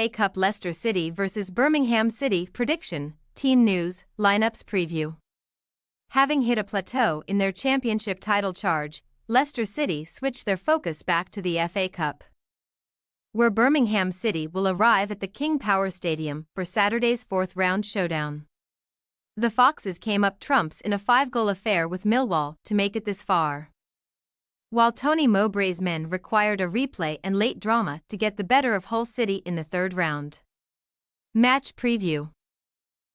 FA Cup Leicester City vs Birmingham City prediction, team news, lineups preview. Having hit a plateau in their championship title charge, Leicester City switched their focus back to the FA Cup, where Birmingham City will arrive at the King Power Stadium for Saturday's fourth-round showdown. The Foxes came up trumps in a 5-goal affair with Millwall to make it this far, while Tony Mowbray's men required a replay and late drama to get the better of Hull City in the third round. Match preview.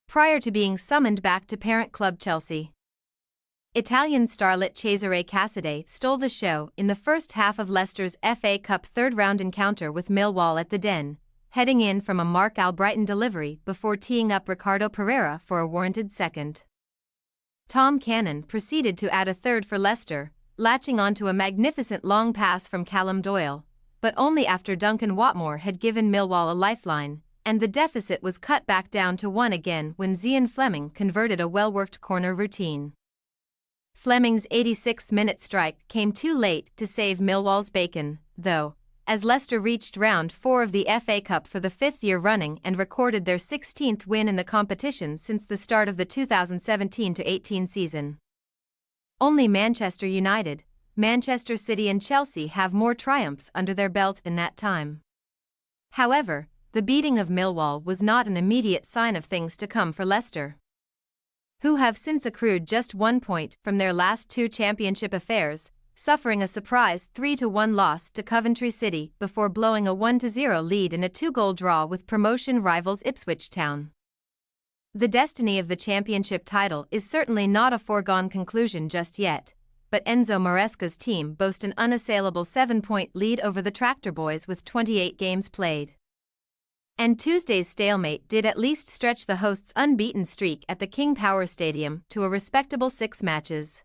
Prior to being summoned back to parent club Chelsea, Italian starlet Cesare Casadei stole the show in the first half of Leicester's FA Cup third-round encounter with Millwall at the Den, heading in from a Mark Albrighton delivery before teeing up Ricardo Pereira for a warranted second. Tom Cannon proceeded to add a third for Leicester, latching onto a magnificent long pass from Callum Doyle, but only after Duncan Watmore had given Millwall a lifeline, and the deficit was cut back down to 1 again when Zian Flemming converted a well-worked corner routine. Flemming's 86th-minute strike came too late to save Millwall's bacon, though, as Leicester reached round 4 of the FA Cup for the 5th year running and recorded their 16th win in the competition since the start of the 2017-18 season. Only Manchester United, Manchester City and Chelsea have more triumphs under their belt in that time. However, the beating of Millwall was not an immediate sign of things to come for Leicester, who have since accrued just 1 point from their last 2 championship affairs, suffering a surprise 3-1 loss to Coventry City before blowing a 1-0 lead in a 2-goal draw with promotion rivals Ipswich Town. The destiny of the championship title is certainly not a foregone conclusion just yet, but Enzo Maresca's team boast an unassailable 7-point lead over the Tractor Boys with 28 games played. And Tuesday's stalemate did at least stretch the hosts' unbeaten streak at the King Power Stadium to a respectable 6 matches.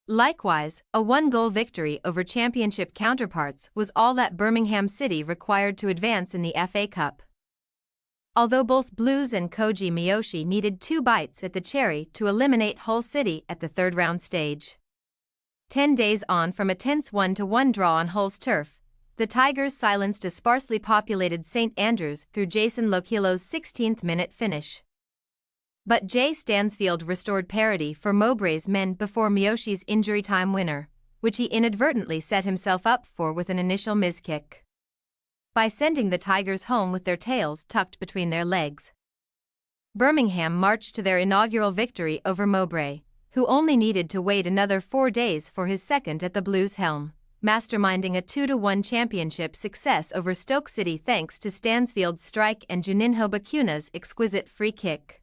Likewise, a 1-goal victory over championship counterparts was all that Birmingham City required to advance in the FA Cup, although both Blues and Koji Miyoshi needed 2 bites at the cherry to eliminate Hull City at the third-round stage. 10 days on from a tense 1-1 draw on Hull's turf, the Tigers silenced a sparsely populated St Andrews through Jason Lokilo's 16th-minute finish. But Jay Stansfield restored parity for Mowbray's men before Miyoshi's injury-time winner, which he inadvertently set himself up for with an initial miskick, by sending the Tigers home with their tails tucked between their legs. Birmingham marched to their inaugural victory over Mowbray, who only needed to wait another 4 days for his second at the Blues' helm, masterminding a 2-1 championship success over Stoke City thanks to Stansfield's strike and Juninho Bacuna's exquisite free kick,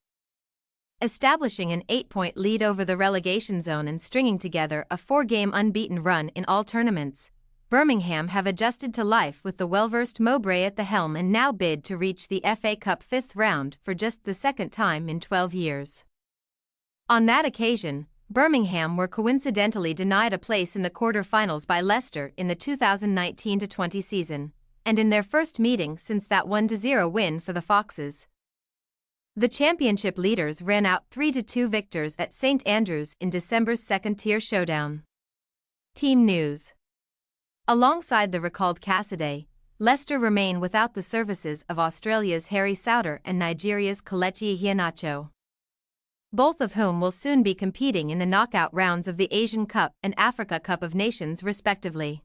establishing an 8-point lead over the relegation zone and stringing together a 4-game unbeaten run in all tournaments. Birmingham have adjusted to life with the well-versed Mowbray at the helm and now bid to reach the FA Cup 5th round for just the 2nd time in 12 years. On that occasion, Birmingham were coincidentally denied a place in the quarter-finals by Leicester in the 2019-20 season, and in their first meeting since that 1-0 win for the Foxes, the championship leaders ran out 3-2 victors at St Andrews in December's second-tier showdown. Team news. Alongside the recalled Casadei, Leicester remain without the services of Australia's Harry Souter and Nigeria's Kelechi Iheanacho, both of whom will soon be competing in the knockout rounds of the Asian Cup and Africa Cup of Nations respectively.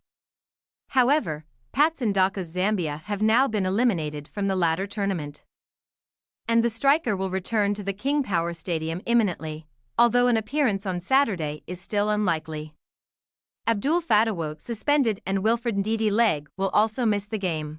However, Patson Daka's Zambia have now been eliminated from the latter tournament, and the striker will return to the King Power Stadium imminently, although an appearance on Saturday is still unlikely. Abdul Fatawo suspended and Wilfred Ndidi Leg will also miss the game.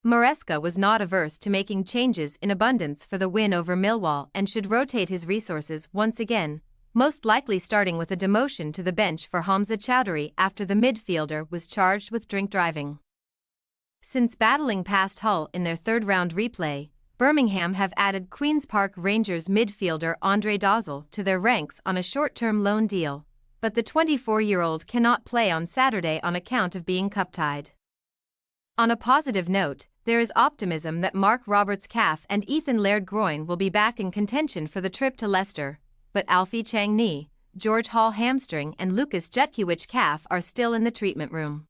Maresca was not averse to making changes in abundance for the win over Millwall and should rotate his resources once again, most likely starting with a demotion to the bench for Hamza Chowdhury after the midfielder was charged with drink driving. Since battling past Hull in their third-round replay, Birmingham have added Queen's Park Rangers midfielder Andre Dozzell to their ranks on a short-term loan deal, but the 24-year-old cannot play on Saturday on account of being cup-tied. On a positive note, there is optimism that Mark Roberts' calf and Ethan Laird groin will be back in contention for the trip to Leicester, but Alfie Chang knee, George Hall hamstring and Lucas Jutkiewicz calf are still in the treatment room.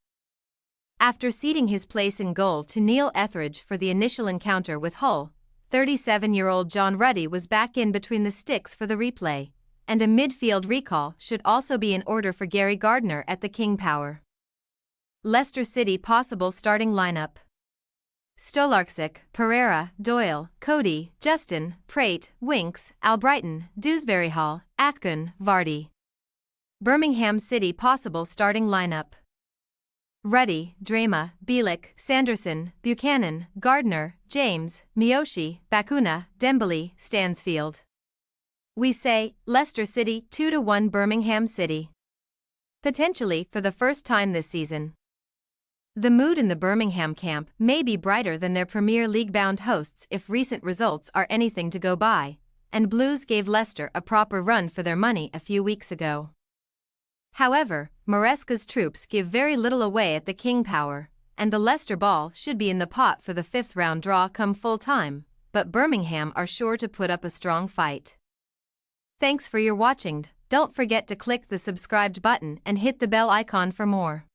After ceding his place in goal to Neil Etheridge for the initial encounter with Hull, 37-year-old John Ruddy was back in between the sticks for the replay, and a midfield recall should also be in order for Gary Gardner at the King Power. Leicester City possible starting lineup: Stolarczyk, Pereira, Doyle, Cody, Justin, Prate, Winks, Albrighton, Dewsbury Hall, Atkin, Vardy. Birmingham City possible starting lineup: Ruddy, Drama, Bielik, Sanderson, Buchanan, Gardner, James, Miyoshi, Bakuna, Dembele, Stansfield. We say, Leicester City 2-1 Birmingham City. Potentially for the first time this season. The mood in the Birmingham camp may be brighter than their Premier League-bound hosts if recent results are anything to go by, and Blues gave Leicester a proper run for their money a few weeks ago. However, Maresca's troops give very little away at the King Power, and the Leicester ball should be in the pot for the fifth-round draw come full time, but Birmingham are sure to put up a strong fight. Thanks for your watching. Don't forget to click the subscribed button and hit the bell icon for more.